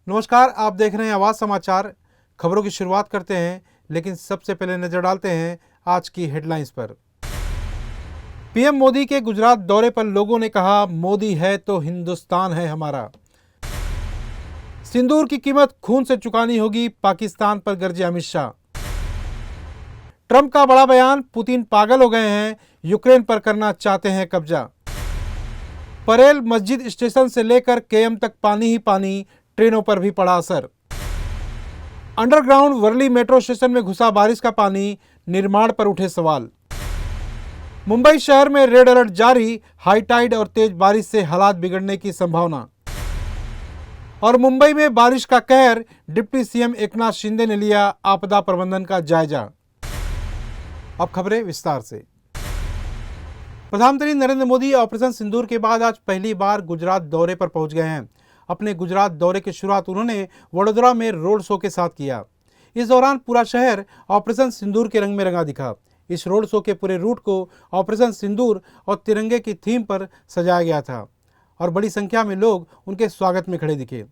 नमस्कार, आप देख रहे हैं आवाज समाचार। खबरों की शुरुआत करते हैं, लेकिन सबसे पहले नजर डालते हैं आज की हेडलाइंस पर। पीएम मोदी के गुजरात दौरे पर लोगों ने कहा, मोदी है तो हिंदुस्तान है हमारा। सिंदूर की कीमत खून से चुकानी होगी, पाकिस्तान पर गरजे अमित शाह। ट्रंप का बड़ा बयान, पुतिन पागल हो गए हैं, यूक्रेन पर करना चाहते हैं कब्जा। परेल मस्जिद स्टेशन से लेकर केएम तक पानी ही पानी, ट्रेनों पर भी पड़ा असर। अंडरग्राउंड वर्ली मेट्रो स्टेशन में घुसा बारिश का पानी, निर्माण पर उठे सवाल। मुंबई शहर में रेड अलर्ट जारी, हाई टाइड और तेज बारिश से हालात बिगड़ने की संभावना। और मुंबई में बारिश का कहर, डिप्टी सीएम एकनाथ शिंदे ने लिया आपदा प्रबंधन का जायजा। अब खबरें विस्तार से। प्रधानमंत्री नरेंद्र मोदी ऑपरेशन सिंदूर के बाद आज पहली बार गुजरात दौरे पर पहुंच गए हैं। अपने गुजरात दौरे की शुरुआत उन्होंने वडोदरा में रोड शो के साथ किया। इस दौरान पूरा शहर ऑपरेशन सिंदूर के रंग में रंगा दिखा। इस रोड शो के पूरे रूट को ऑपरेशन सिंदूर और तिरंगे की थीम पर सजाया गया था और बड़ी संख्या में लोग उनके स्वागत में खड़े दिखे।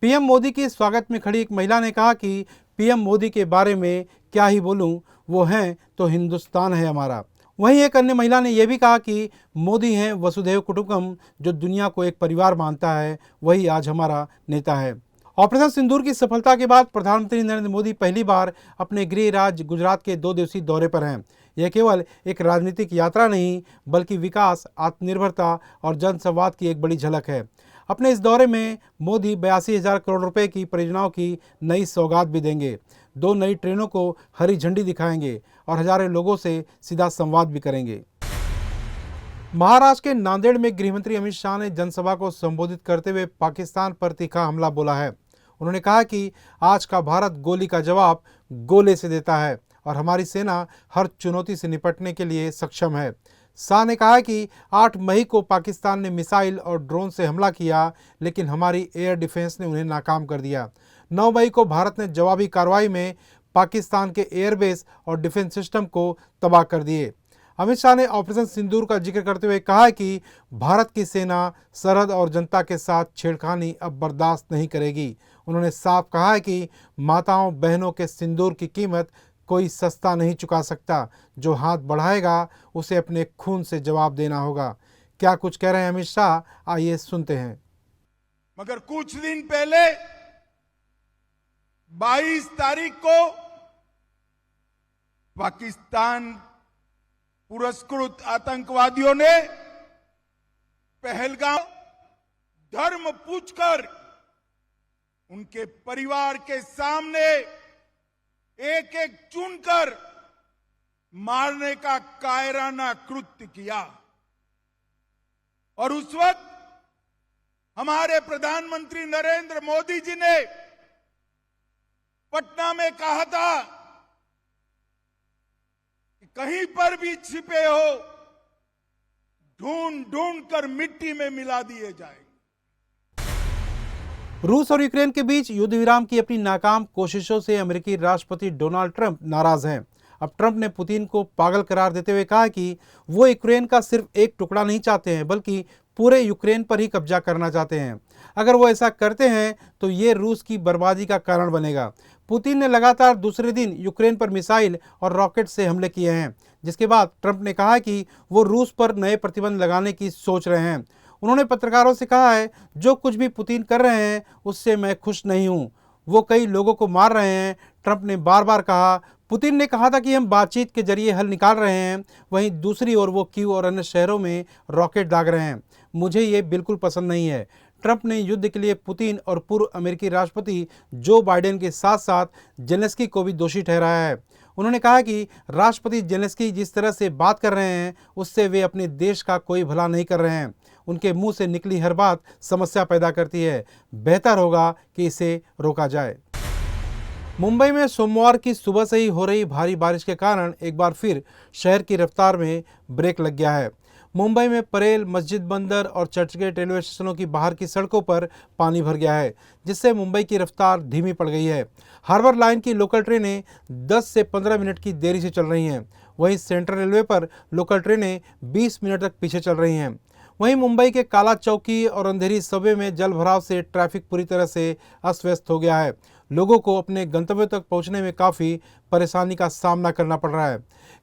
पीएम मोदी के स्वागत में खड़ी एक महिला ने कहा कि पीएम मोदी के बारे में क्या ही बोलूं, वो हैं तो हिंदुस्तान है हमारा। वहीं एक अन्य महिला ने यह भी कहा कि मोदी हैं वसुधैव कुटुंबकम, जो दुनिया को एक परिवार मानता है, वही आज हमारा नेता है। ऑपरेशन सिंदूर की सफलता के बाद प्रधानमंत्री नरेंद्र मोदी पहली बार अपने गृह राज्य गुजरात के 2 दिवसीय दौरे पर हैं। यह केवल एक राजनीतिक यात्रा नहीं, बल्कि विकास, आत्मनिर्भरता और जनसंवाद की एक बड़ी झलक है। अपने इस दौरे में मोदी 82,000 करोड़ रुपए की परियोजनाओं की नई सौगात भी देंगे। 2 नई ट्रेनों को हरी झंडी दिखाएंगे और हजारों लोगों से सीधा संवाद भी करेंगे। महाराष्ट्र के नांदेड़ में गृहमंत्री अमित शाह ने जनसभा को संबोधित करते हुए पाकिस्तान पर तीखा हमला बोला है। उन्होंने कहा कि आज का भारत गोली का जवाब गोले से देता है और हमारी सेना हर चुनौती से निपटने के लिए सक्षम है। शाह ने कहा कि 8 मई को पाकिस्तान ने मिसाइल और ड्रोन से हमला किया, लेकिन हमारी एयर डिफेंस ने उन्हें नाकाम कर दिया। 9 मई को भारत ने जवाबी कार्रवाई में पाकिस्तान के एयरबेस और डिफेंस सिस्टम को तबाह कर दिए। अमित शाह ने ऑपरेशन सिंदूर का जिक्र करते हुए कहा कि भारत की सेना सरहद और जनता के साथ छेड़खानी अब बर्दाश्त नहीं करेगी। उन्होंने साफ कहा है कि माताओं बहनों के सिंदूर की कीमत कोई सस्ता नहीं चुका सकता। जो हाथ बढ़ाएगा उसे अपने खून से जवाब देना होगा। क्या कुछ कह रहे हैं अमित शाह, आइए सुनते हैं। मगर कुछ दिन पहले 22 तारीख को पाकिस्तान पुरस्कृत आतंकवादियों ने पहलगाम धर्म पूछकर उनके परिवार के सामने एक एक चुनकर मारने का कायराना कृत्य किया। और उस वक्त हमारे प्रधानमंत्री नरेंद्र मोदी जी ने पटना में कहा था कि कहीं पर भी छिपे हो, ढूंढ ढूंढ कर मिट्टी में मिला दिए जाएंगे। रूस और यूक्रेन के बीच युद्ध विराम की अपनी नाकाम कोशिशों से अमेरिकी राष्ट्रपति डोनाल्ड ट्रंप नाराज हैं। अब ट्रंप ने पुतिन को पागल करार देते हुए कहा कि वो यूक्रेन का सिर्फ एक टुकड़ा नहीं चाहते हैं, बल्कि पूरे यूक्रेन पर ही कब्जा करना चाहते हैं। अगर वो ऐसा करते हैं तो ये रूस की बर्बादी का कारण बनेगा। पुतिन ने लगातार दूसरे दिन यूक्रेन पर मिसाइल और रॉकेट से हमले किए हैं, जिसके बाद ट्रंप ने कहा कि वो रूस पर नए प्रतिबंध लगाने की सोच रहे हैं। उन्होंने पत्रकारों से कहा है, जो कुछ भी पुतिन कर रहे हैं उससे मैं खुश नहीं हूं। वो कई लोगों को मार रहे हैं। ट्रंप ने बार बार कहा। पुतिन ने कहा था कि हम बातचीत के जरिए हल निकाल रहे हैं, वहीं दूसरी ओर वो कीव और अन्य शहरों में रॉकेट दाग रहे हैं। मुझे ये बिल्कुल पसंद नहीं है। ट्रंप ने युद्ध के लिए पुतिन और पूर्व अमेरिकी राष्ट्रपति जो बाइडेन के साथ साथ जेलेंस्की को भी दोषी ठहराया है। उन्होंने कहा कि राष्ट्रपति जेलेंस्की जिस तरह से बात कर रहे हैं उससे वे अपने देश का कोई भला नहीं कर रहे हैं। उनके मुंह से निकली हर बात समस्या पैदा करती है। बेहतर होगा कि इसे रोका जाए। मुंबई में सोमवार की सुबह से ही हो रही भारी बारिश के कारण एक बार फिर शहर की रफ्तार में ब्रेक लग गया है। मुंबई में परेल, मस्जिद बंदर और चर्चगेट रेलवे स्टेशनों की बाहर की सड़कों पर पानी भर गया है, जिससे मुंबई की रफ्तार धीमी पड़ गई है। हार्बर लाइन की लोकल ट्रेनें 10 से 15 मिनट की देरी से चल रही हैं। वहीं सेंट्रल रेलवे पर लोकल ट्रेनें 20 मिनट तक पीछे चल रही हैं। वहीं मुंबई के काला चौकी और अंधेरी सबवे में जल भराव से ट्रैफिक पूरी तरह से अस्त व्यस्त हो गया है। लोगों को अपने गंतव्य तक पहुंचने में काफ़ी परेशानी का सामना करना पड़ रहा है।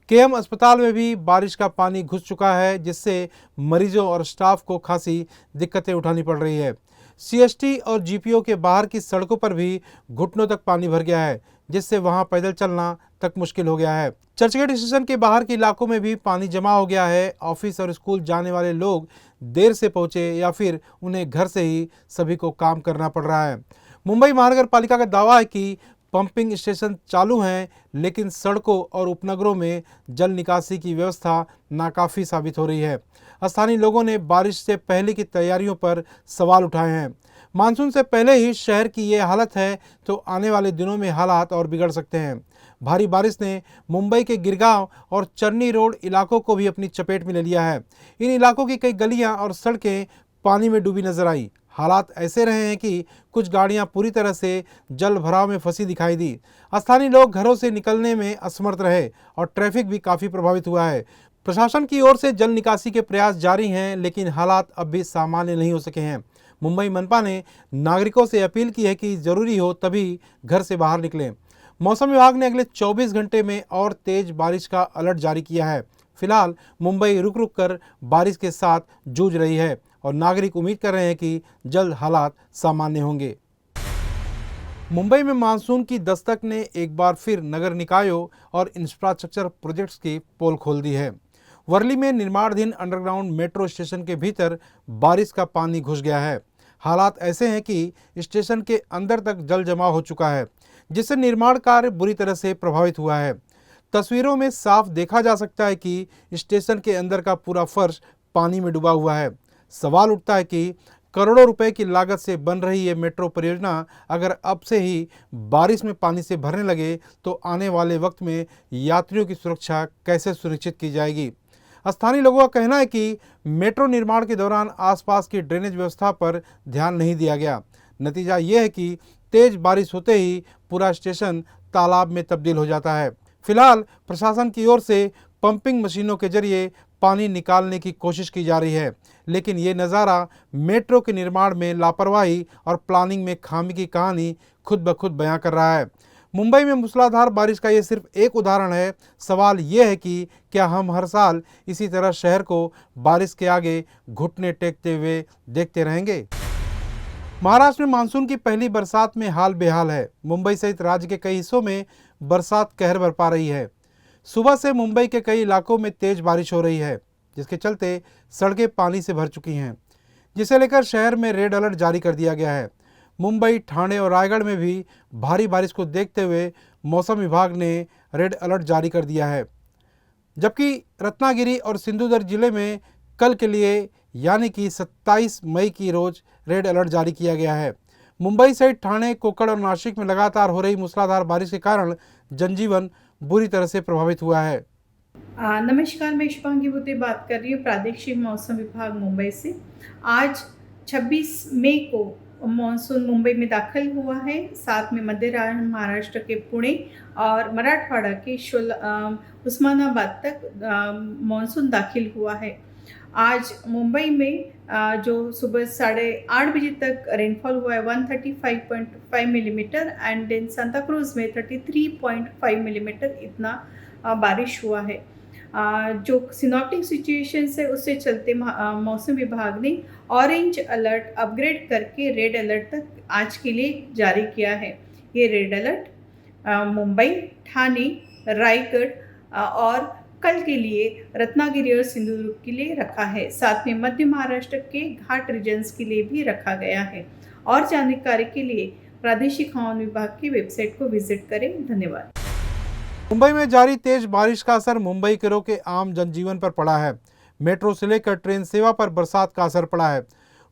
केएम अस्पताल में भी बारिश का पानी घुस चुका है, जिससे मरीजों और स्टाफ को खासी दिक्कतें उठानी पड़ रही है। सीएसटी और जीपीओ के बाहर की सड़कों पर भी घुटनों तक पानी भर गया है, जिससे वहां पैदल चलना तक मुश्किल हो गया है। चर्चगेट स्टेशन के बाहर के इलाकों में भी पानी जमा हो गया है। ऑफिस और स्कूल जाने वाले लोग देर से पहुंचे या फिर उन्हें घर से ही सभी को काम करना पड़ रहा है। मुंबई महानगर पालिका का दावा है कि पंपिंग स्टेशन चालू हैं, लेकिन सड़कों और उपनगरों में जल निकासी की व्यवस्था नाकाफी साबित हो रही है। स्थानीय लोगों ने बारिश से पहले की तैयारियों पर सवाल उठाए हैं। मानसून से पहले ही शहर की ये हालत है तो आने वाले दिनों में हालात और बिगड़ सकते हैं। भारी बारिश ने मुंबई के गिरगांव और चन्नी रोड इलाकों को भी अपनी चपेट में ले लिया है। इन इलाकों की कई गलियां और सड़कें पानी में डूबी नजर आई। हालात ऐसे रहे हैं कि कुछ गाड़ियां पूरी तरह से जल भराव में फंसी दिखाई दी। स्थानीय लोग घरों से निकलने में असमर्थ रहे और ट्रैफिक भी काफ़ी प्रभावित हुआ है। प्रशासन की ओर से जल निकासी के प्रयास जारी हैं, लेकिन हालात अब भी सामान्य नहीं हो सके हैं। मुंबई मनपा ने नागरिकों से अपील की है कि जरूरी हो तभी घर से बाहर निकलें। मौसम विभाग ने अगले 24 घंटे में और तेज बारिश का अलर्ट जारी किया है। फिलहाल मुंबई रुक रुक कर बारिश के साथ जूझ रही है और नागरिक उम्मीद कर रहे हैं कि जल्द हालात सामान्य होंगे। मुंबई में मानसून की दस्तक ने एक बार फिर नगर निकायों और इंफ्रास्ट्रक्चर प्रोजेक्ट्स की पोल खोल दी है। वर्ली में निर्माणाधीन अंडरग्राउंड मेट्रो स्टेशन के भीतर बारिश का पानी घुस गया है। हालात ऐसे हैं कि स्टेशन के अंदर तक जल जमाव हो चुका है, जिससे निर्माण कार्य बुरी तरह से प्रभावित हुआ है। तस्वीरों में साफ देखा जा सकता है कि स्टेशन के अंदर का पूरा फर्श पानी में डूबा हुआ है। सवाल उठता है कि करोड़ों रुपए की लागत से बन रही ये मेट्रो परियोजना अगर अब से ही बारिश में पानी से भरने लगे तो आने वाले वक्त में यात्रियों की सुरक्षा कैसे सुनिश्चित की जाएगी। स्थानीय लोगों का कहना है कि मेट्रो निर्माण के दौरान आसपास की ड्रेनेज व्यवस्था पर ध्यान नहीं दिया गया। नतीजा ये है कि तेज बारिश होते ही पूरा स्टेशन तालाब में तब्दील हो जाता है। फिलहाल प्रशासन की ओर से पंपिंग मशीनों के जरिए पानी निकालने की कोशिश की जा रही है, लेकिन ये नज़ारा मेट्रो के निर्माण में लापरवाही और प्लानिंग में खामी की कहानी खुद ब खुद बयां कर रहा है। मुंबई में मूसलाधार बारिश का ये सिर्फ एक उदाहरण है। सवाल ये है कि क्या हम हर साल इसी तरह शहर को बारिश के आगे घुटने टेकते हुए देखते रहेंगे? महाराष्ट्र में मानसून की पहली बरसात में हाल बेहाल है। मुंबई सहित राज्य के कई हिस्सों में बरसात कहर बरपा रही है। सुबह से मुंबई के कई इलाकों में तेज बारिश हो रही है, जिसके चलते सड़कें पानी से भर चुकी हैं, जिसे लेकर शहर में रेड अलर्ट जारी कर दिया गया है। मुंबई, ठाणे और रायगढ़ में भी भारी बारिश को देखते हुए मौसम विभाग ने रेड अलर्ट जारी कर दिया है, जबकि रत्नागिरी और सिंधुदुर्ग जिले में कल के लिए यानी कि 27 मई की रोज रेड अलर्ट जारी किया गया है। मुंबई सहित ठाणे, कोक्कड़ और नासिक में लगातार हो रही मूसलाधार बारिश के कारण जनजीवन बुरी तरह से प्रभावित हुआ है। नमस्कार, मैं शुभांगी बुते बात कर रही हूँ प्रादेशिक मौसम विभाग मुंबई से। आज 26 मई को मानसून मुंबई में दाखिल हुआ है। साथ में मध्य महाराष्ट्र के पुणे और मराठवाड़ा के उस्मानाबाद तक मानसून दाखिल हुआ है। आज मुंबई में जो सुबह 8:30 बजे तक रेनफॉल हुआ है 135.5 millimetre and then Santacruz में 33.5 मिलीमीटर इतना बारिश हुआ है। जो सिनॉप्टिक सिचुएशंस है उससे चलते मौसम विभाग ने ऑरेंज अलर्ट अपग्रेड करके रेड अलर्ट तक आज के लिए जारी किया है। ये रेड अलर्ट मुंबई, ठाणे, रायगढ़ और कल के लिए रत्नागिरी और सिंधुदुर्ग के लिए रखा है। साथ में मध्य महाराष्ट्र के घाट रीजन्स के लिए भी रखा गया है। और जानकारी के लिए प्रादेशिक हवामान विभाग की वेबसाइट को विजिट करें। धन्यवाद। मुंबई में जारी तेज बारिश का असर मुंबई के आम जनजीवन पर पड़ा है। मेट्रो से लेकर ट्रेन सेवा पर बरसात का असर पड़ा है।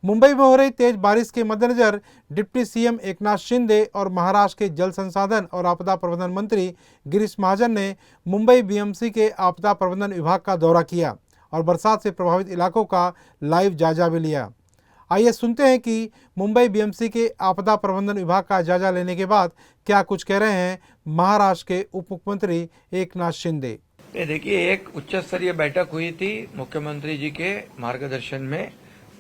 मुंबई में हो रही तेज बारिश के मद्देनजर डिप्टी सीएम एकनाथ शिंदे और महाराष्ट्र के जल संसाधन और आपदा प्रबंधन मंत्री गिरीश महाजन ने मुंबई बीएमसी के आपदा प्रबंधन विभाग का दौरा किया और बरसात से प्रभावित इलाकों का लाइव जायजा भी लिया। आइए सुनते हैं कि मुंबई बीएमसी के आपदा प्रबंधन विभाग का जायजा लेने के बाद क्या कुछ कह रहे हैं महाराष्ट्र के उप मुख्यमंत्री एकनाथ शिंदे। ये देखिए, एक उच्च स्तरीय बैठक हुई थी मुख्यमंत्री जी के मार्गदर्शन में।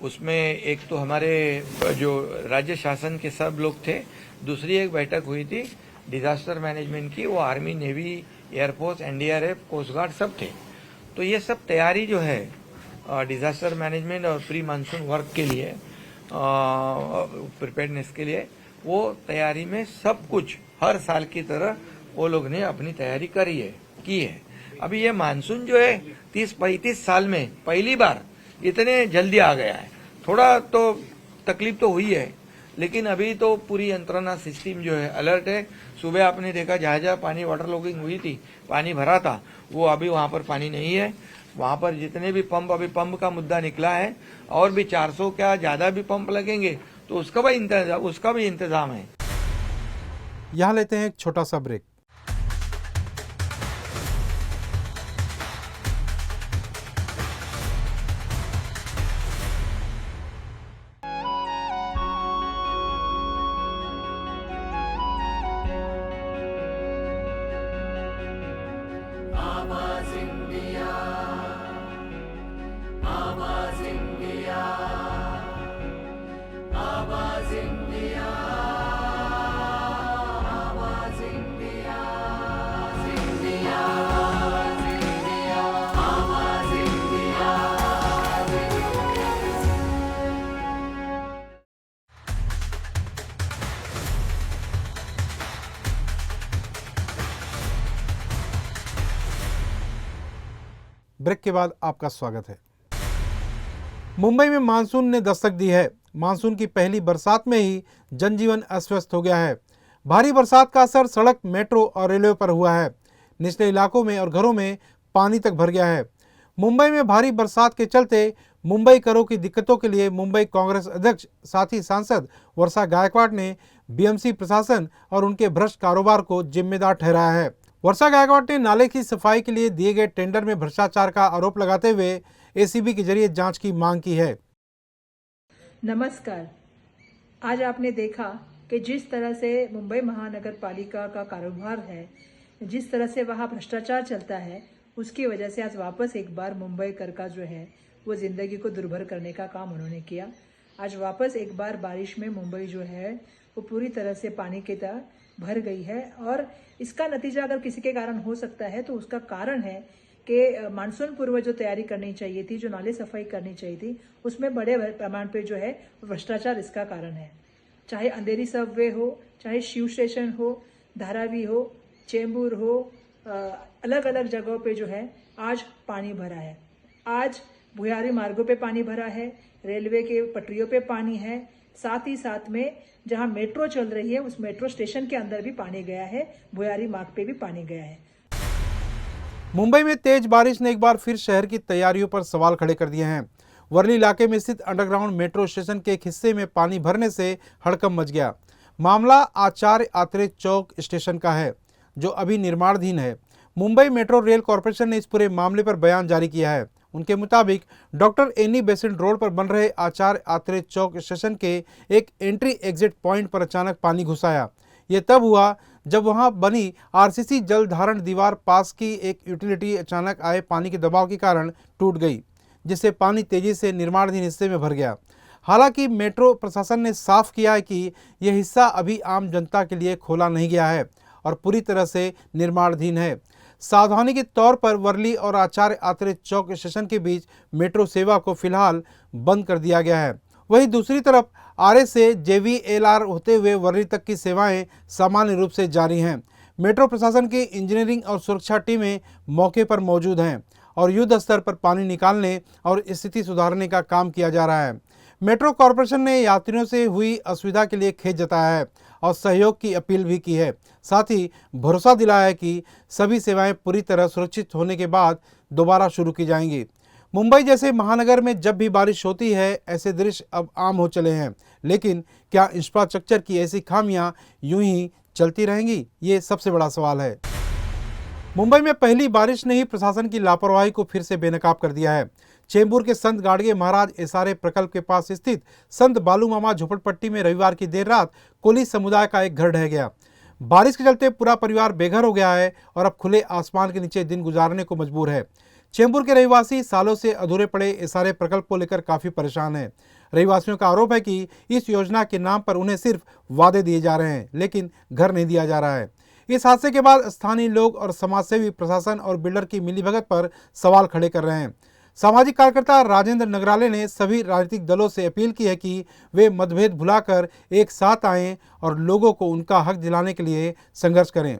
उसमें एक तो हमारे जो राज्य शासन के सब लोग थे, दूसरी एक बैठक हुई थी डिजास्टर मैनेजमेंट की, वो army, navy, air force, NDRF, coast guard सब थे। तो ये सब तैयारी जो है डिजास्टर मैनेजमेंट और प्री मानसून वर्क के लिए, प्रिपेयर्डनेस के लिए, वो तैयारी में सब कुछ हर साल की तरह वो लोग ने अपनी तैयारी की है। अभी ये मानसून जो है 30-35 साल में पहली बार इतने जल्दी आ गया है। थोड़ा तो तकलीफ तो हुई है, लेकिन अभी तो पूरी यंत्रणा सिस्टम जो है अलर्ट है। सुबह आपने देखा जहाँ पानी वाटर लॉगिंग हुई थी, पानी भरा था, वो अभी वहाँ पर पानी नहीं है। वहाँ पर जितने भी पंप, अभी पंप का मुद्दा निकला है, और भी 400 क्या ज्यादा भी पंप लगेंगे तो उसका भी इंतजाम है। यहाँ लेते हैं एक छोटा सा ब्रेक। ब्रेक के बाद आपका स्वागत है। मुंबई में मानसून ने दस्तक दी है। मानसून की पहली बरसात में ही जनजीवन अस्त-व्यस्त हो गया है। भारी बरसात का असर सड़क, मेट्रो और रेलवे पर हुआ है। निचले इलाकों में और घरों में पानी तक भर गया है। मुंबई में भारी बरसात के चलते मुंबई करों की दिक्कतों के लिए मुंबई कांग्रेस अध्यक्ष साथ ही सांसद वर्षा गायकवाड़ ने बीएमसी प्रशासन और उनके भ्रष्ट कारोबार को जिम्मेदार ठहराया है। वर्षा गायकवाड़ ने नाले की सफाई के लिए दिए गए टेंडर में भ्रष्टाचार का आरोप लगाते हुए एसीबी के जरिए जांच की मांग की है। नमस्कार। आज आपने देखा कि जिस तरह से मुंबई महानगर पालिका का कारोबार है, जिस तरह से वहाँ भ्रष्टाचार चलता है, उसकी वजह से आज वापस एक बार मुंबई कर का जो है वो जिंदगी को दुर्भर करने का काम उन्होंने किया। आज वापस एक बार बारिश में मुंबई जो है वो पूरी तरह से पानी की तरह भर गई है, और इसका नतीजा अगर किसी के कारण हो सकता है तो उसका कारण है कि मानसून पूर्व जो तैयारी करनी चाहिए थी, जो नाले सफाई करनी चाहिए थी, उसमें बड़े पैमाने पे जो है भ्रष्टाचार इसका कारण है। चाहे अंधेरी सबवे हो, चाहे शिव स्टेशन हो, धारावी हो, चेंबूर हो, अलग अलग जगहों पे जो है आज पानी भरा है। आज भुयारी मार्गों पे पानी भरा है, रेलवे के पटरियों पे पानी है, साथ ही साथ में जहां मेट्रो चल रही है उस मेट्रो स्टेशन के अंदर भी पानी गया है, भुयारी मार्ग पे भी पानी गया है। मुंबई में तेज बारिश ने एक बार फिर शहर की तैयारियों पर सवाल खड़े कर दिए हैं। वर्ली इलाके में स्थित अंडरग्राउंड मेट्रो स्टेशन के एक हिस्से में पानी भरने से हड़कंप मच गया। मामला आचार्य आत्रे चौक स्टेशन का है, जो अभी निर्माणाधीन है। मुंबई मेट्रो रेल कॉरपोरेशन ने इस पूरे मामले पर बयान जारी किया है। उनके मुताबिक डॉक्टर एनी बेसेंट रोड पर बन रहे आचार्य आत्रे चौक स्टेशन के एक एंट्री एग्जिट पॉइंट पर अचानक पानी घुस आया। ये तब हुआ जब वहां बनी आरसीसी जल धारण दीवार पास की एक यूटिलिटी अचानक आए पानी के दबाव के कारण टूट गई, जिससे पानी तेजी से निर्माणाधीन हिस्से में भर गया। हालांकि मेट्रो प्रशासन ने साफ किया है कि यह हिस्सा अभी आम जनता के लिए खोला नहीं गया है और पूरी तरह से निर्माणाधीन है। सावधानी के तौर पर वर्ली और आचार्य आत्रे चौक स्टेशन के बीच मेट्रो सेवा को फिलहाल बंद कर दिया गया है। वहीं दूसरी तरफ आरए से जेवीएलआर होते हुए वर्ली तक की सेवाएं सामान्य रूप से जारी हैं। मेट्रो प्रशासन की इंजीनियरिंग और सुरक्षा टीमें मौके पर मौजूद हैं और युद्ध स्तर पर पानी निकालने और स्थिति सुधारने का काम किया जा रहा है। मेट्रो कॉरपोरेशन ने यात्रियों से हुई असुविधा के लिए खेद जताया है और सहयोग की अपील भी की है। साथ ही भरोसा दिलाया है कि सभी सेवाएं पूरी तरह सुरक्षित होने के बाद दोबारा शुरू की जाएंगी। मुंबई जैसे महानगर में जब भी बारिश होती है ऐसे दृश्य अब आम हो चले हैं, लेकिन क्या इंफ्रास्ट्रक्चर की ऐसी खामियां यूं ही चलती रहेंगी? ये सबसे बड़ा सवाल है। मुंबई में पहली बारिश ने ही प्रशासन की लापरवाही को फिर से बेनकाब कर दिया है। चेंबूर के संत गाड़गे महाराज एसआरए प्रकल्प के पास स्थित संत बालू मामा झोपड़पट्टी में रविवार की देर रात कोली समुदाय का एक घर ढह गया। बारिश के चलते पूरा परिवार बेघर हो गया है और अब खुले आसमान के नीचे दिन गुजारने को मजबूर है। चेंबूर के रहवासी सालों से अधूरे पड़े इस सारे प्रकल्प को लेकर काफी परेशान हैं। रहवासियों का आरोप है कि इस योजना के नाम पर उन्हें सिर्फ वादे दिए जा रहे हैं, लेकिन घर नहीं दिया जा रहा है। इस हादसे के बाद स्थानीय लोग और समाजसेवी प्रशासन और बिल्डर की मिलीभगत पर सवाल खड़े कर रहे हैं। सामाजिक कार्यकर्ता राजेंद्र नगराले ने सभी राजनीतिक दलों से अपील की है कि वे मतभेद भुलाकर एक साथ आएं और लोगों को उनका हक दिलाने के लिए संघर्ष करें।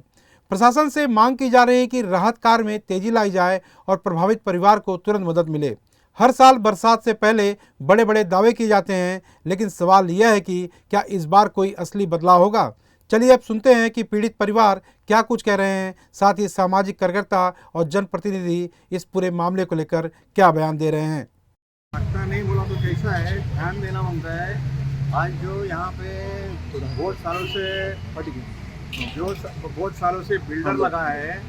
प्रशासन से मांग की जा रही है कि राहत कार्य में तेजी लाई जाए और प्रभावित परिवार को तुरंत मदद मिले। हर साल बरसात से पहले बड़े बड़े दावे किए जाते हैं, लेकिन सवाल यह है कि क्या इस बार कोई असली बदलाव होगा। चलिए अब सुनते हैं कि पीड़ित परिवार क्या कुछ कह रहे हैं, साथ ही सामाजिक कार्यकर्ता और जनप्रतिनिधि इस पूरे मामले को लेकर क्या बयान दे रहे हैं। पट्टा नहीं बोला तो कैसा है, ध्यान देना मांगता है। आज जो यहाँ पे बहुत सालों से बिल्डर लगा है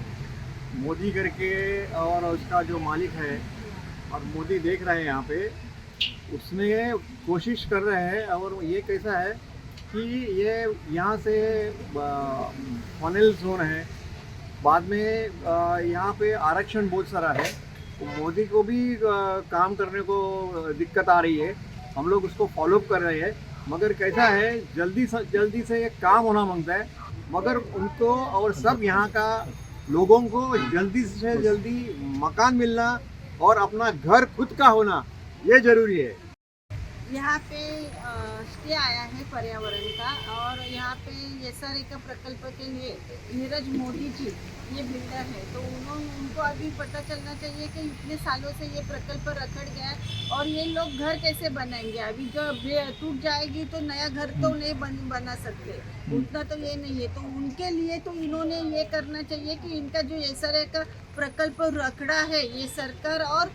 मोदी करके, और उसका जो मालिक है और मोदी देख रहे हैं यहाँ पे, उसने कोशिश कर रहे हैं। और ये कैसा है कि ये यहाँ से फनेल जोन है, बाद में यहाँ पे आरक्षण बहुत सारा है, मोदी को भी काम करने को दिक्कत आ रही है। हम लोग उसको फॉलोअप कर रहे हैं, मगर कैसा है जल्दी से ये काम होना मांगता है। मगर उनको और सब यहाँ का लोगों को जल्दी से जल्दी मकान मिलना और अपना घर खुद का होना ये जरूरी है। यहाँ पे स्टे आया है पर्यावरण का, और यहाँ पे ये सारे का प्रकल्प के लिए नीरज मोदी जी ये बिल्डर है, तो उनको अभी पता चलना चाहिए कि इतने सालों से ये प्रकल्प रखड़ गया है और ये लोग घर कैसे बनाएंगे। अभी जो टूट जाएगी तो नया घर तो नहीं बना सकते, उतना तो ये नहीं है। तो उनके लिए तो इन्होंने ये करना चाहिए कि इनका जो ये सारे का प्रकल्प रखड़ा है, ये सरकार और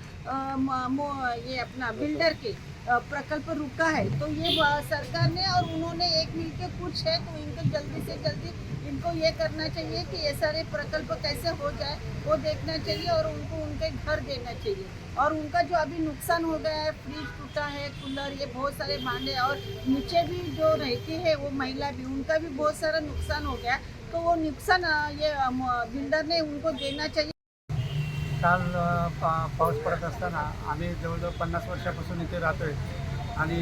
ये अपना बिल्डर के प्रकल्प रुका है, तो ये सरकार ने और उन्होंने एक मिलके कुछ है, तो इनको जल्दी से जल्दी इनको ये करना चाहिए कि ये सारे प्रकल्प कैसे हो जाए वो देखना चाहिए और उनको उनके घर देना चाहिए। और उनका जो अभी नुकसान हो गया है, फ्रिज टूटा है, कूलर, ये बहुत सारे भांडे, और नीचे भी जो रहती है वो महिला भी, उनका भी बहुत सारा नुकसान हो गया, तो वो नुकसान ये बिल्डर ने उनको देना चाहिए। काल पाऊस पडत असताना आम्ही जवळजवळ 50 वर्षापासून इथे राहतोय आणि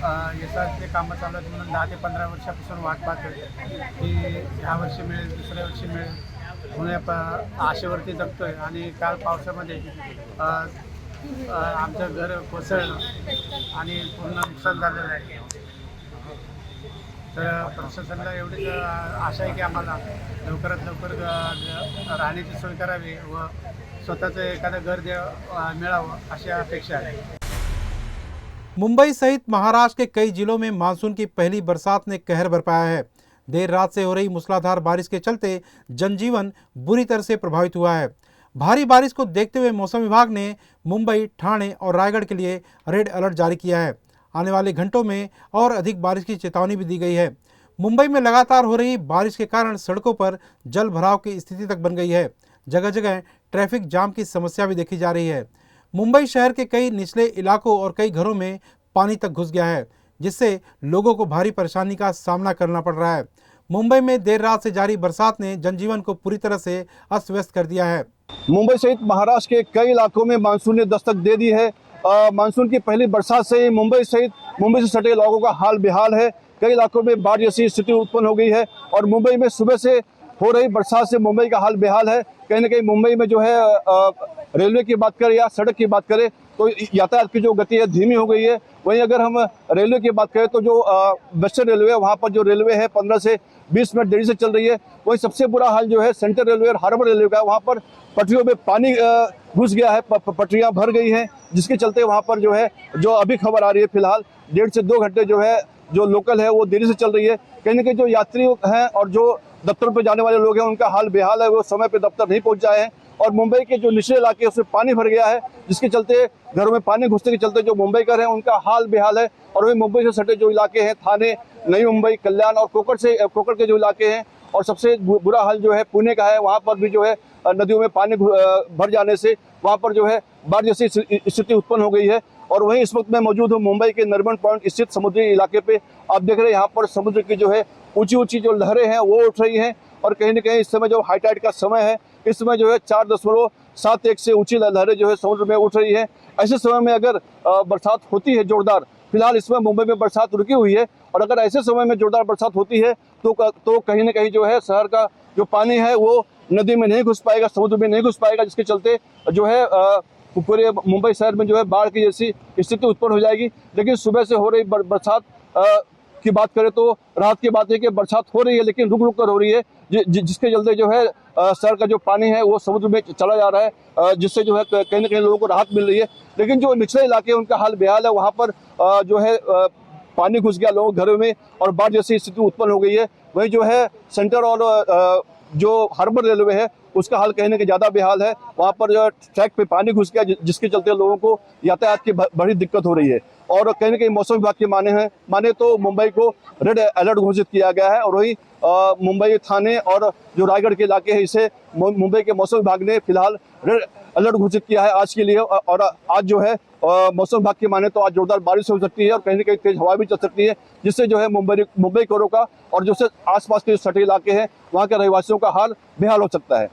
याचे कामं चालू आहेत म्हणून 10 ते 15 वर्षापासून वाट पाहतोय की ह्या वर्षी मिळेल, दुसऱ्या वर्षी मिळेल म्हणून आशेवरती जगतोय। आणि काल पावसामध्ये आमचं घर कोसळलं आणि पूर्ण नुकसान झालेलं आहे। तर प्रशासनाला एवढीच आशा आहे की आम्हाला लवकरात लवकर राहण्याची सोय करावी व स्वतःचं एखादं घर मिळावं अशी अपेक्षा आहे। मुंबई सहित महाराष्ट्र के कई जिलों में मानसून की पहली बरसात ने कहर बरपाया है। देर रात से हो रही मूसलाधार बारिश के चलते जनजीवन बुरी तरह से प्रभावित हुआ है। भारी बारिश को देखते हुए मौसम विभाग ने मुंबई, ठाणे और रायगढ़ के लिए रेड अलर्ट जारी किया है। आने वाले घंटों में और अधिक बारिश की चेतावनी भी दी गई है। मुंबई में लगातार हो रही बारिश के कारण सड़कों पर जल भराव की स्थिति तक बन गई है। जगह जगह ट्रैफिक जाम की समस्या भी देखी जा रही है। मुंबई शहर के कई निचले इलाकों और कई घरों में पानी तक घुस गया है, जिससे लोगों को भारी परेशानी का सामना करना पड़ रहा है। मुंबई में देर रात से जारी बरसात ने जनजीवन को पूरी तरह से अस्त व्यस्त कर दिया है। मुंबई सहित महाराष्ट्र के कई इलाकों में मानसून ने दस्तक दे दी है। मानसून की पहली बरसात से मुंबई सहित मुंबई से सटे इलाकों का हाल बेहाल है। कई इलाकों में बाढ़ जैसी स्थिति उत्पन्न हो गई है और मुंबई में सुबह से हो रही बरसात से मुंबई का हाल बेहाल है। कहीं ना कहीं मुंबई में जो है रेलवे की बात करें या सड़क की बात करें तो यातायात की जो गति है धीमी हो गई है। वहीं अगर हम रेलवे की बात करें तो जो वेस्टर्न रेलवे है वहाँ पर जो रेलवे है 15 से 20 मिनट देरी से चल रही है। वहीं सबसे बुरा हाल जो है सेंट्रल रेलवे और हार्बर रेलवे का, वहाँ पर पटरियों में पानी घुस गया है, पटरियाँ भर गई हैं, जिसके चलते वहाँ पर जो है जो अभी खबर आ रही है फिलहाल 1.5 से 2 घंटे जो है जो लोकल है वो देरी से चल रही है। कहीं ना कहीं जो यात्री हैं और जो दफ्तरों पर जाने वाले लोग हैं उनका हाल बेहाल है, वो समय पे दफ्तर नहीं पहुंच जाए हैं। और मुंबई के जो निचले इलाके उसमें पानी भर गया है, जिसके चलते घरों में पानी घुसने के चलते जो मुंबईकर हैं उनका हाल बेहाल है। और वही मुंबई से सटे जो इलाके हैं थाने, नई मुंबई, कल्याण और कोकर के जो इलाके हैं, और सबसे बुरा हाल जो है पुणे का है। वहाँ पर भी जो है नदियों में पानी भर जाने से वहाँ पर जो है बाढ़ जैसी स्थिति उत्पन्न हो गई है। और वहीं इस वक्त मैं मौजूद हूँ मुंबई के नरिमन पॉइंट स्थित समुद्री इलाके पे। आप देख रहे हैं यहाँ पर समुद्र की जो है ऊंची ऊंची जो लहरें हैं वो उठ रही हैं। और कहीं ना कहीं इस समय जो हाई टाइड का समय है, इस समय जो है 4.71 से ऊंची लहरें जो है समुद्र में उठ रही है। ऐसे समय में अगर बरसात होती है जोरदार, फिलहाल इस समय मुंबई में बरसात रुकी हुई है, और अगर ऐसे समय में जोरदार बरसात होती है तो कहीं ना कहीं जो है शहर का जो पानी है वो नदी में नहीं घुस पाएगा, समुद्र में नहीं घुस पाएगा, जिसके चलते जो है पूरे मुंबई शहर में जो है बाढ़ की जैसी स्थिति उत्पन्न हो जाएगी। लेकिन सुबह से हो रही बरसात की बात करें तो राहत की बात है कि बरसात हो रही है, लेकिन रुक रुक कर हो रही है, जिसके चलते जो है शहर का जो पानी है वो समुद्र में चला जा रहा है, जिससे जो है कहीं ना कहीं लोगों को राहत मिल रही है। लेकिन जो निचले इलाके हैं उनका हाल बेहाल है, वहाँ पर जो है पानी घुस गया लोगों के घरों में और बाढ़ जैसी स्थिति उत्पन्न हो गई है। वहीं जो है सेंटर और जो हार्बर रेलवे है उसका हाल कहीं ना कहीं ज़्यादा बेहाल है। वहाँ पर जो ट्रैक पे पानी घुस गया, जिसके चलते लोगों को यातायात की बड़ी दिक्कत हो रही है। और कहीं ना कहीं मौसम विभाग के माने तो मुंबई को रेड अलर्ट घोषित किया गया है, और वही मुंबई थाने और जो रायगढ़ के इलाके हैं इसे मुंबई के मौसम विभाग ने फिलहाल रेड अलर्ट घोषित किया है आज के लिए। और आज जो है मौसम विभाग की माने तो आज जोरदार बारिश हो सकती है और कहीं ना कहीं तेज हवा भी चल सकती है, जिससे जो है मुंबई कोरों का और जो आसपास के सटे इलाके हैं वहाँ के रहवासियों का हाल बेहाल हो सकता है।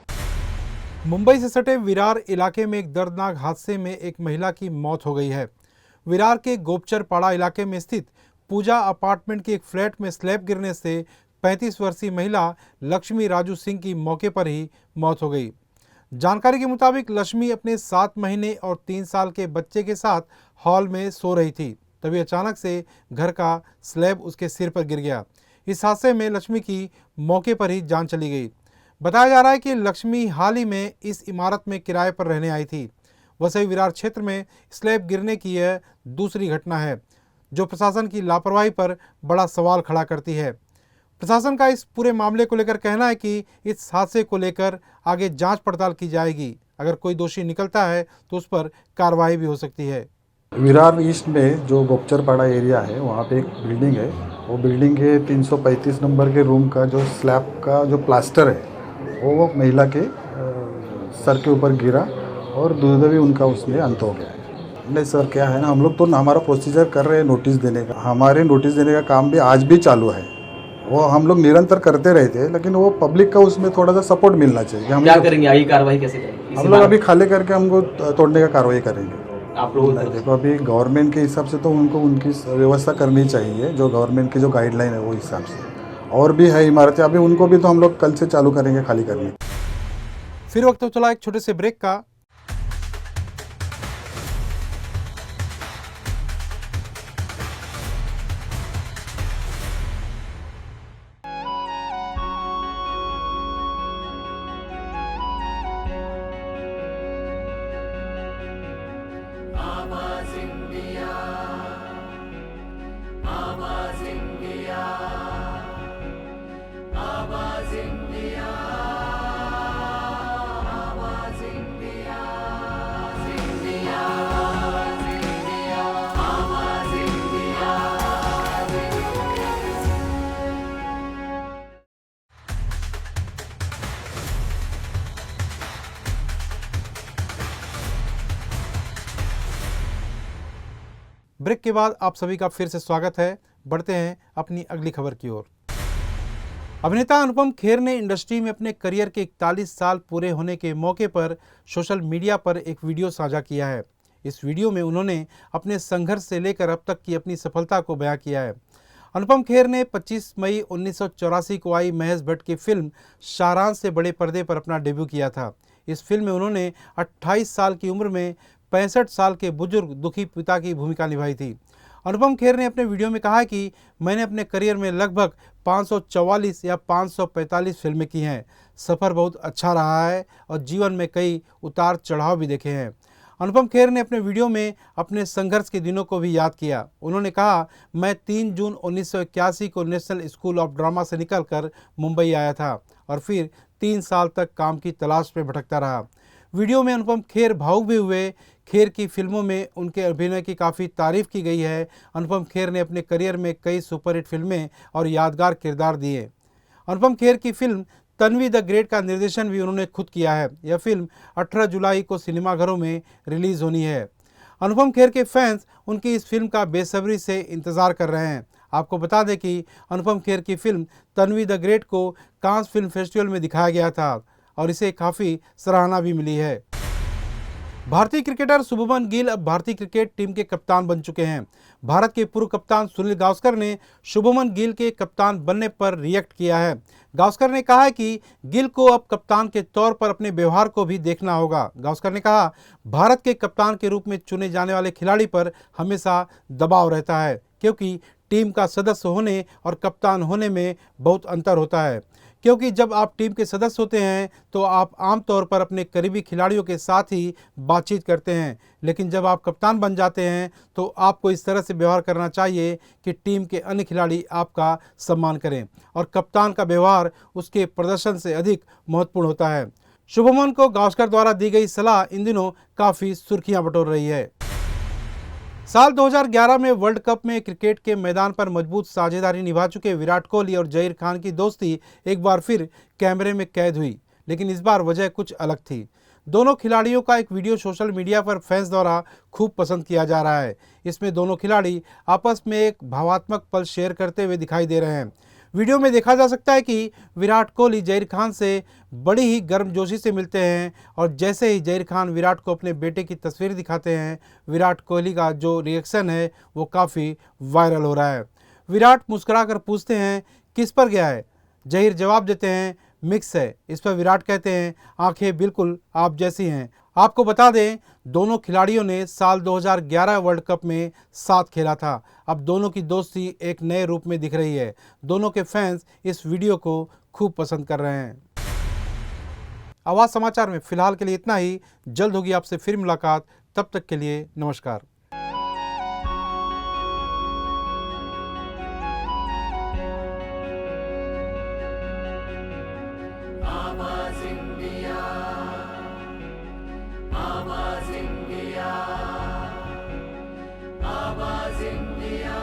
मुंबई से सटे विरार इलाके में एक दर्दनाक हादसे में एक महिला की मौत हो गई है। विरार के गोपचरपाड़ा इलाके में स्थित पूजा अपार्टमेंट के एक फ्लैट में स्लैब गिरने से 35 वर्षीय महिला लक्ष्मी राजू सिंह की मौके पर ही मौत हो गई। जानकारी के मुताबिक लक्ष्मी अपने 7 महीने और 3 साल के बच्चे के साथ हॉल में सो रही थी, तभी अचानक से घर का स्लैब उसके सिर पर गिर गया। इस हादसे में लक्ष्मी की मौके पर ही जान चली गई। बताया जा रहा है कि लक्ष्मी हाल ही में इस इमारत में किराए पर रहने आई थी। वसई विरार क्षेत्र में स्लैब गिरने की यह दूसरी घटना है, जो प्रशासन की लापरवाही पर बड़ा सवाल खड़ा करती है। प्रशासन का इस पूरे मामले को लेकर कहना है कि इस हादसे को लेकर आगे जांच पड़ताल की जाएगी। अगर कोई दोषी निकलता है तो उस पर कार्रवाई भी हो सकती है। विरार ईस्ट में जो गोपचरपाड़ा एरिया है वहाँ पे एक बिल्डिंग है, वो बिल्डिंग के 335 नंबर के रूम का जो स्लैब का जो प्लास्टर है वो महिला के सर के ऊपर गिरा और दूध भी उनका उसमें अंत हो गया है। नहीं सर, क्या है ना, हम लोग तो हमारा प्रोसीजर कर रहे हैं नोटिस देने का। हमारे नोटिस देने का काम भी आज भी चालू है, वो हम लोग निरंतर करते रहते हैं, लेकिन वो पब्लिक का उसमें थोड़ा सा सपोर्ट मिलना चाहिए। हम क्या करेंगे, आगे कार्रवाई कैसे करेंगे? हम लोग अभी खाली करके हमको तोड़ने का कार्रवाई करेंगे। आप लोग देखो, अभी गवर्नमेंट के हिसाब से तो उनको उनकी व्यवस्था करनी चाहिए, जो गवर्नमेंट की जो गाइडलाइन है वो हिसाब से। और भी है इमारतें, अभी उनको भी तो हम लोग कल से चालू करेंगे खाली करने। फिर वक्त तो चला एक छोटे से ब्रेक का। ब्रेक के बाद आप सभी का फिर से स्वागत है। बढ़ते हैं अपनी अगली खबर की ओर। अभिनेता अनुपम खेर ने इंडस्ट्री में अपने करियर के 41 साल पूरे होने के मौके पर सोशल मीडिया पर एक वीडियो साझा किया है। इस वीडियो में उन्होंने अपने संघर्ष से लेकर अब तक की अपनी सफलता को बयां किया है। अनुपम खेर ने 25 मई 1984 को आई महेश भट्ट की फिल्म शाहरान से बड़े पर्दे पर अपना डेब्यू किया था। इस फिल्म में उन्होंने 28 साल की उम्र में 65 साल के बुजुर्ग दुखी पिता की भूमिका निभाई थी। अनुपम खेर ने अपने वीडियो में कहा कि मैंने अपने करियर में लगभग 544 या 545 फिल्में की हैं। सफ़र बहुत अच्छा रहा है और जीवन में कई उतार चढ़ाव भी देखे हैं। अनुपम खेर ने अपने वीडियो में अपने संघर्ष के दिनों को भी याद किया। उन्होंने कहा, मैं 3 जून 1981 को नेशनल स्कूल ऑफ ड्रामा से निकलकर मुंबई आया था और फिर 3 साल तक काम की तलाश में भटकता रहा। वीडियो में अनुपम खेर भावुक भी हुए। खेर की फिल्मों में उनके अभिनय की काफ़ी तारीफ की गई है। अनुपम खेर ने अपने करियर में कई सुपरहिट फिल्में और यादगार किरदार दिए। अनुपम खेर की फिल्म तन्वी द ग्रेट का निर्देशन भी उन्होंने खुद किया है। यह फिल्म 18 जुलाई को सिनेमाघरों में रिलीज़ होनी है। अनुपम खेर के फैंस उनकी इस फिल्म का बेसब्री से इंतज़ार कर रहे हैं। आपको बता दें कि अनुपम खेर की फिल्म तन्वी द ग्रेट को कांस फिल्म फेस्टिवल में दिखाया गया था और इसे काफ़ी सराहना भी मिली है। भारतीय क्रिकेटर शुभमन गिल अब भारतीय क्रिकेट टीम के कप्तान बन चुके हैं। भारत के पूर्व कप्तान सुनील गावस्कर ने शुभमन गिल के कप्तान बनने पर रिएक्ट किया है। गावस्कर ने कहा है कि गिल को अब कप्तान के तौर पर अपने व्यवहार को भी देखना होगा। गावस्कर ने कहा, भारत के कप्तान के रूप में चुने जाने वाले खिलाड़ी पर हमेशा दबाव रहता है, क्योंकि टीम का सदस्य होने और कप्तान होने में बहुत अंतर होता है। क्योंकि जब आप टीम के सदस्य होते हैं तो आप आमतौर पर अपने करीबी खिलाड़ियों के साथ ही बातचीत करते हैं, लेकिन जब आप कप्तान बन जाते हैं तो आपको इस तरह से व्यवहार करना चाहिए कि टीम के अन्य खिलाड़ी आपका सम्मान करें और कप्तान का व्यवहार उसके प्रदर्शन से अधिक महत्वपूर्ण होता है। शुभमन को गावस्कर द्वारा दी गई सलाह इन दिनों काफ़ी सुर्खियां बटोर रही है। साल 2011 में वर्ल्ड कप में क्रिकेट के मैदान पर मजबूत साझेदारी निभा चुके विराट कोहली और जहीर खान की दोस्ती एक बार फिर कैमरे में कैद हुई, लेकिन इस बार वजह कुछ अलग थी। दोनों खिलाड़ियों का एक वीडियो सोशल मीडिया पर फैंस द्वारा खूब पसंद किया जा रहा है। इसमें दोनों खिलाड़ी आपस में एक भावात्मक पल शेयर करते हुए दिखाई दे रहे हैं। वीडियो में देखा जा सकता है कि विराट कोहली जहीर खान से बड़ी ही गर्मजोशी से मिलते हैं और जैसे ही जहीर खान विराट को अपने बेटे की तस्वीर दिखाते हैं, विराट कोहली का जो रिएक्शन है वो काफ़ी वायरल हो रहा है। विराट मुस्कुराकर पूछते हैं, किस पर गया है? जहीर जवाब देते हैं, मिक्स है। इस पर विराट कहते हैं, आंखें बिल्कुल आप जैसी हैं। आपको बता दें, दोनों खिलाड़ियों ने साल 2011 वर्ल्ड कप में साथ खेला था। अब दोनों की दोस्ती एक नए रूप में दिख रही है। दोनों के फैंस इस वीडियो को खूब पसंद कर रहे हैं। आवाज़ समाचार में फिलहाल के लिए इतना ही। जल्द होगी आपसे फिर मुलाकात। तब तक के लिए नमस्कार। आवाज़ इंडिया